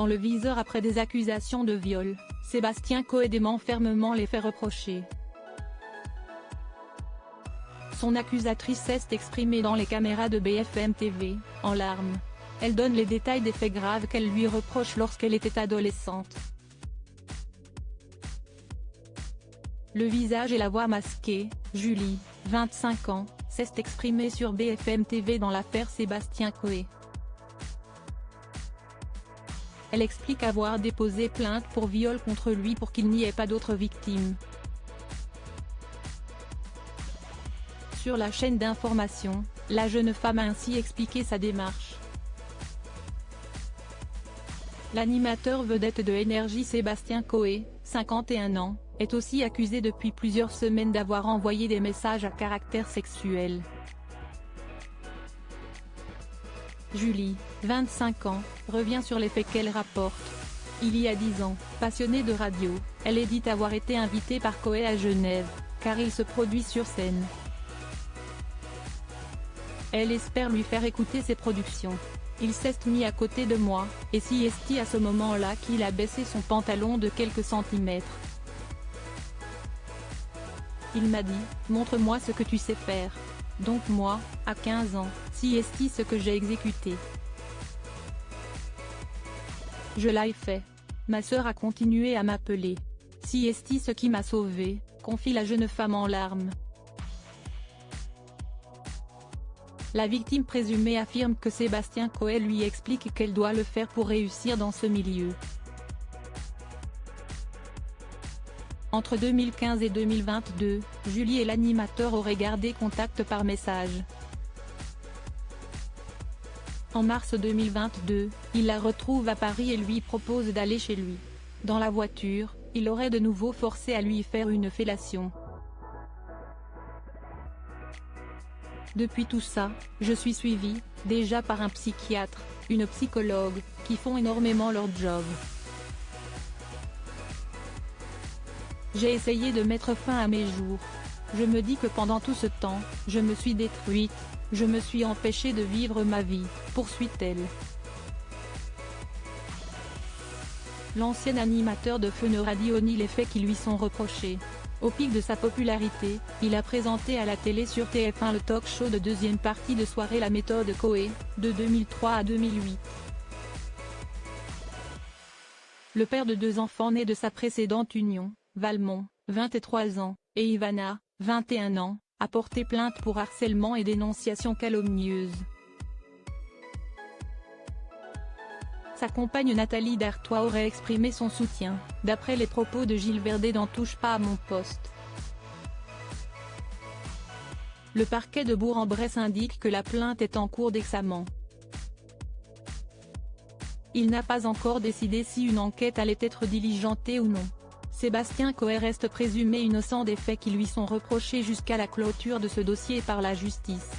dans le viseur après des accusations de viol, Sébastien Coé dément fermement les faits reprochés. Son accusatrice s'est exprimée dans les caméras de BFM TV, en larmes. Elle donne les détails des faits graves qu'elle lui reproche lorsqu'elle était adolescente. Le visage et la voix masquée, Julie, 25 ans, s'est exprimée sur BFM TV dans l'affaire Sébastien Coé. Elle explique avoir déposé plainte pour viol contre lui pour qu'il n'y ait pas d'autres victimes. Sur la chaîne d'information, la jeune femme a ainsi expliqué sa démarche. L'animateur vedette de Énergie Sébastien Coé, 51 ans, est aussi accusé depuis plusieurs semaines d'avoir envoyé des messages à caractère sexuel. Julie, 25 ans, revient sur les faits qu'elle rapporte. Il y a 10 ans, passionnée de radio, elle est dite avoir été invitée par Coé à Genève, car il se produit sur scène. Elle espère lui faire écouter ses productions. Il s'est mis à côté de moi, et si est à ce moment-là qu'il a baissé son pantalon de quelques centimètres. Il m'a dit, montre-moi ce que tu sais faire. Donc moi, à 15 ans, si est ce que j'ai exécuté. Je l'ai fait. Ma sœur a continué à m'appeler. Si est ce qui m'a sauvé, confie la jeune femme en larmes. La victime présumée affirme que Sébastien Coé lui explique qu'elle doit le faire pour réussir dans ce milieu. Entre 2015 et 2022, Julie et l'animateur auraient gardé contact par message. En mars 2022, il la retrouve à Paris et lui propose d'aller chez lui. Dans la voiture, il aurait de nouveau forcé à lui faire une fellation. Depuis tout ça, je suis suivie, déjà par un psychiatre, une psychologue, qui font énormément leur job. J'ai essayé de mettre fin à mes jours. Je me dis que pendant tout ce temps, je me suis détruite, je me suis empêchée de vivre ma vie, poursuit-elle. L'ancien animateur de Fun Radio nie les faits qui lui sont reprochés. Au pic de sa popularité, il a présenté à la télé sur TF1 le talk-show de deuxième partie de soirée La Méthode Coé, de 2003 à 2008. Le père de 2 enfants nés de sa précédente union, Valmont, 23 ans, et Ivana, 21 ans, a porté plainte pour harcèlement et dénonciation calomnieuse. Sa compagne Nathalie Dartois aurait exprimé son soutien, d'après les propos de Gilles Verdet dans Touche pas à mon poste. Le parquet de Bourg-en-Bresse indique que la plainte est en cours d'examen. Il n'a pas encore décidé si une enquête allait être diligentée ou non. Sébastien Coé reste présumé innocent des faits qui lui sont reprochés jusqu'à la clôture de ce dossier par la justice.